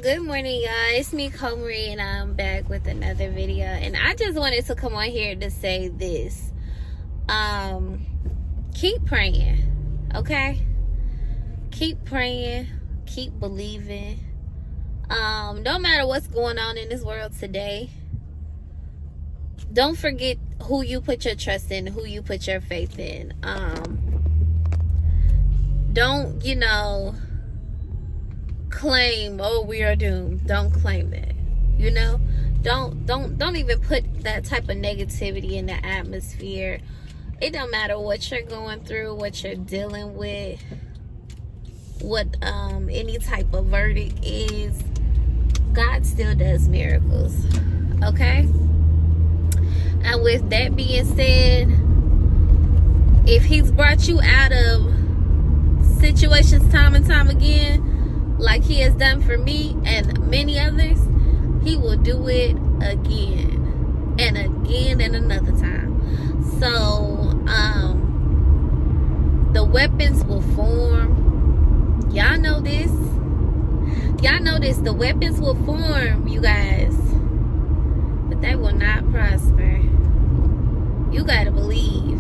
Good morning, y'all. It's me, Comrie, and I'm back with another video. And I just wanted to come on here to say this. Keep praying, okay? Keep praying, keep believing. No matter what's going on in this world today, don't forget who you put your trust in, who you put your faith in. Don't, claim, oh, we are doomed. Don't claim that. Don't even put that type of negativity in the atmosphere. It don't matter what you're going through, what you're dealing with, what any type of verdict is. God still does miracles, okay? And with that being said, if he's brought you out of situations time and time again, like he has done for me and many others, he will do it again and again and another time. So the weapons will form. Y'all know this. The weapons will form, you guys, but they will not prosper. You gotta believe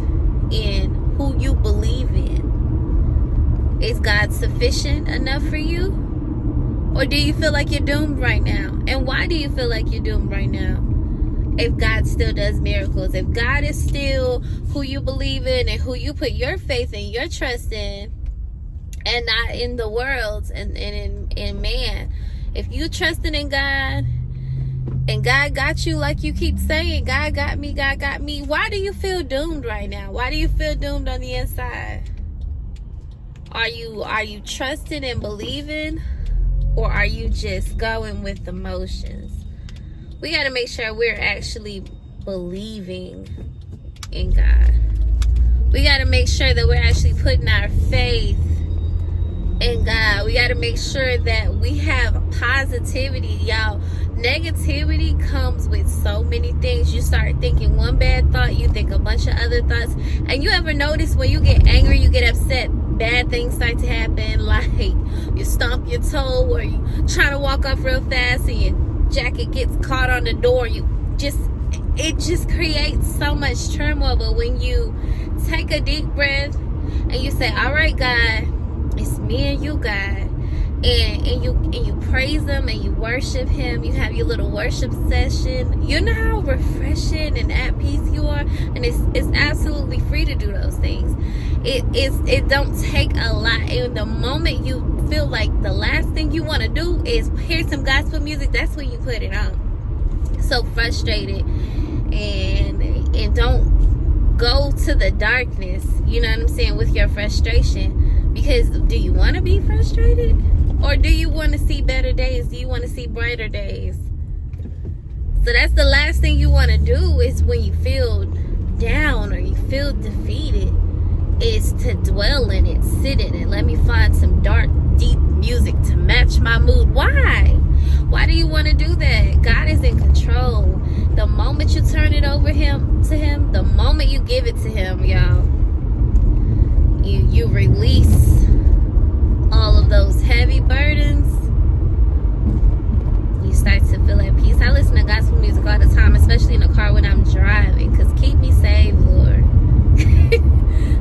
in who you believe in. Is God sufficient enough for you? Or do you feel like you're doomed right now? And why do you feel like you're doomed right now? If God still does miracles, if God is still who you believe in and who you put your faith and your trust in, and not in the world and in man. If you trusting in God and God got you, like you keep saying, God got me, why do you feel doomed right now? Why do you feel doomed on the inside? Are you trusting and believing, or are you just going with the motions? We got to make sure we're actually believing in God. We got to make sure that we're actually putting our faith in God. We got to make sure that we have positivity, y'all. Negativity comes with so many things. You start thinking one bad thought, you think a bunch of other thoughts. And you ever notice when you get angry, you get upset, bad things start to happen, like you stomp your toe, or you trying to walk off real fast and your jacket gets caught on the door. It just creates so much turmoil. But when you take a deep breath and you say, all right, God, it's me and you, God, and you praise him and you worship him. You have your little worship session. You know how refreshing and at peace you are, and it's absolutely free to do those things. It don't take a lot. In the moment you feel like the last thing you want to do is hear some gospel music, that's when you put it on. So frustrated, and don't go to the darkness, you know what I'm saying, with your frustration. Because do you want to be frustrated? Or do you want to see better days? Do you want to see brighter days? So that's the last thing you want to do, is when you feel down or you feel defeated, is to dwell in it, sit in it. Let me find some dark, deep music to match my mood. Why? Why do you want to do that? God is in control. The moment you turn it over to him, the moment you give it to him, y'all, you release all of those heavy burdens. You start to feel at peace. I listen to gospel music all the time, especially in the car when I'm driving, because keep me safe, Lord.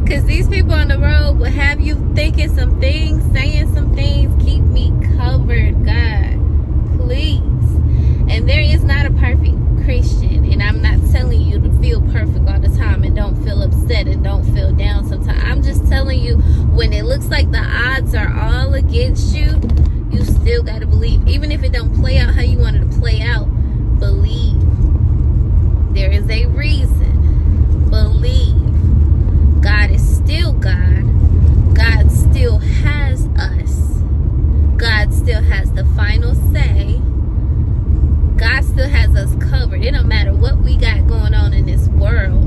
Because these people on the road will have you thinking some things, saying some things. Keep me covered, God, please. And there is not a perfect Christian, and I'm not telling you to feel perfect all the time and don't feel upset and don't feel down sometimes. I'm just telling you, when it looks like the odds are all against you, you still got to believe. Even if it don't play out how you wanted to play out, believe. There is a reason. Believe. God is still God. God still has us. God still has the final say. God still has us covered. It don't matter what we got going on in this world.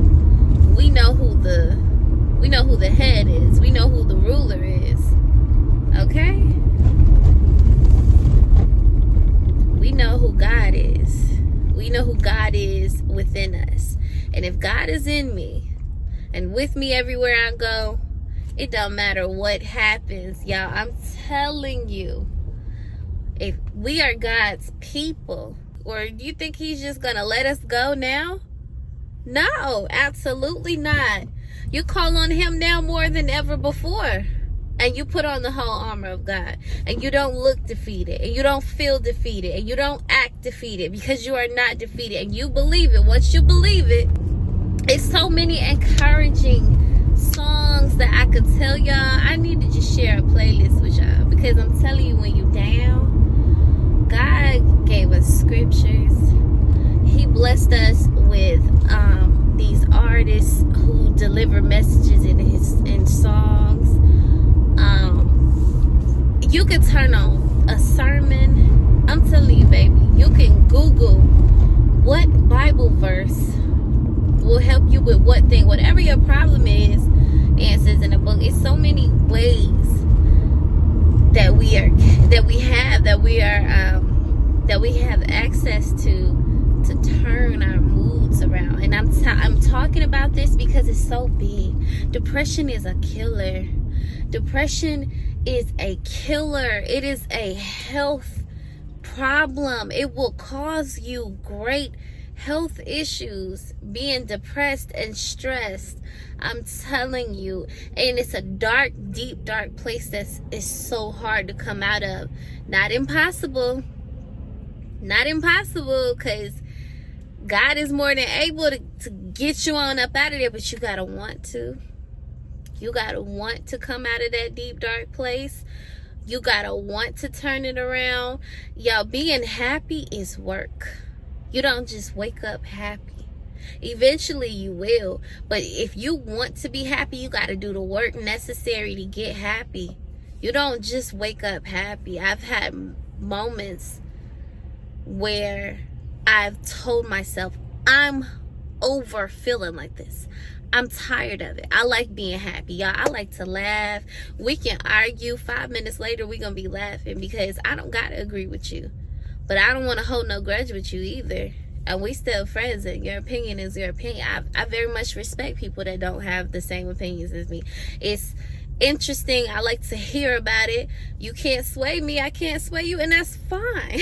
We know who the head is. We know who the ruler is. Okay? We know who God is. We know who God is within us. And if God is in me and with me everywhere I go, it don't matter what happens, y'all. I'm telling you. If we are God's people, or do you think he's just gonna let us go now? No, absolutely not. You call on him now more than ever before. And you put on the whole armor of God. And you don't look defeated. And you don't feel defeated. And you don't act defeated, because you are not defeated. And you believe it. Once you believe it, it's so many encouraging songs that I could tell y'all. I need to just share a playlist with y'all, because I'm telling you, when you down, God gave us scriptures. He blessed us with these artists who deliver messages in songs. You can turn on a sermon. I'm telling you, baby, you can Google what Bible verse will help you with what thing. Whatever your problem is, answers in the book. It's so many ways that we have access to turn our moods around. And I'm talking about this because it's so big. Depression is a killer. Depression is a killer. It is a health problem. It will cause you great health issues, being depressed and stressed. I'm telling you. And it's a dark, deep, dark place that is so hard to come out of. Not impossible. Not impossible, because God is more than able to get you on up out of there, but you gotta want to. You gotta want to come out of that deep, dark place. You gotta want to turn it around. Y'all, being happy is work. You don't just wake up happy. Eventually you will. But if you want to be happy, you gotta do the work necessary to get happy. You don't just wake up happy. I've had moments where I've told myself, I'm over feeling like this. I'm tired of it. I like being happy, y'all. I like to laugh. We can argue. 5 minutes later, we're going to be laughing, because I don't got to agree with you. But I don't want to hold no grudge with you either. And we still friends, and your opinion is your opinion. I very much respect people that don't have the same opinions as me. It's interesting. I like to hear about it. You can't sway me. I can't sway you, and that's fine.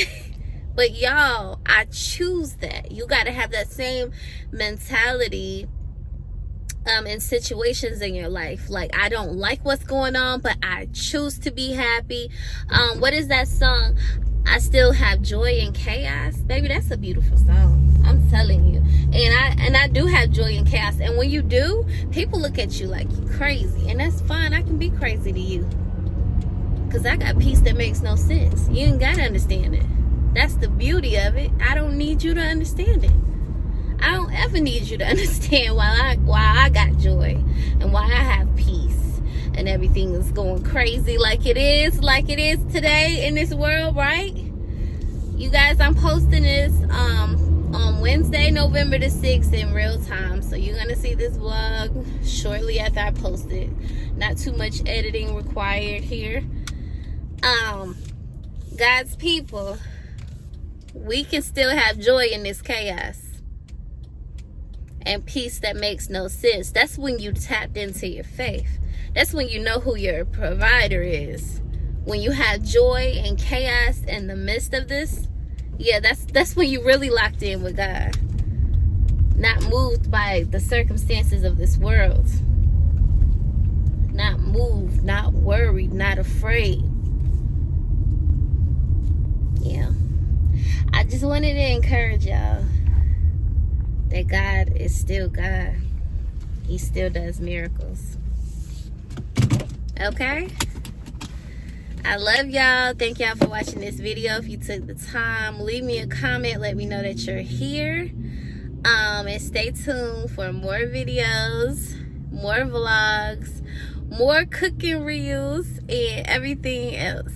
But y'all, I choose that. You got to have that same mentality in situations in your life. Like, I don't like what's going on, but I choose to be happy. What is that song? I still have joy in chaos. Baby, that's a beautiful song. I'm telling you. And I do have joy in chaos. And when you do, people look at you like you're crazy. And that's fine. I can be crazy to you, because I got peace that makes no sense. You ain't got to understand it. That's the beauty of it. I don't need you to understand it. I don't ever need you to understand why I got joy and why I have peace and everything is going crazy like it is today in this world, right? You guys, I'm posting this on Wednesday, November the 6th in real time. So you're going to see this vlog shortly after I post it. Not too much editing required here. God's people, we can still have joy in this chaos and peace that makes no sense. That's when you tapped into your faith. That's when you know who your provider is. When you have joy and chaos in the midst of this, yeah, that's when you really locked in with God. Not moved by the circumstances of this world. Not moved, not worried, not afraid. Yeah. I just wanted to encourage y'all that God is still God. He still does miracles. Okay? I love y'all. Thank y'all for watching this video. If you took the time, leave me a comment. Let me know that you're here. And stay tuned for more videos, more vlogs, more cooking reels, and everything else.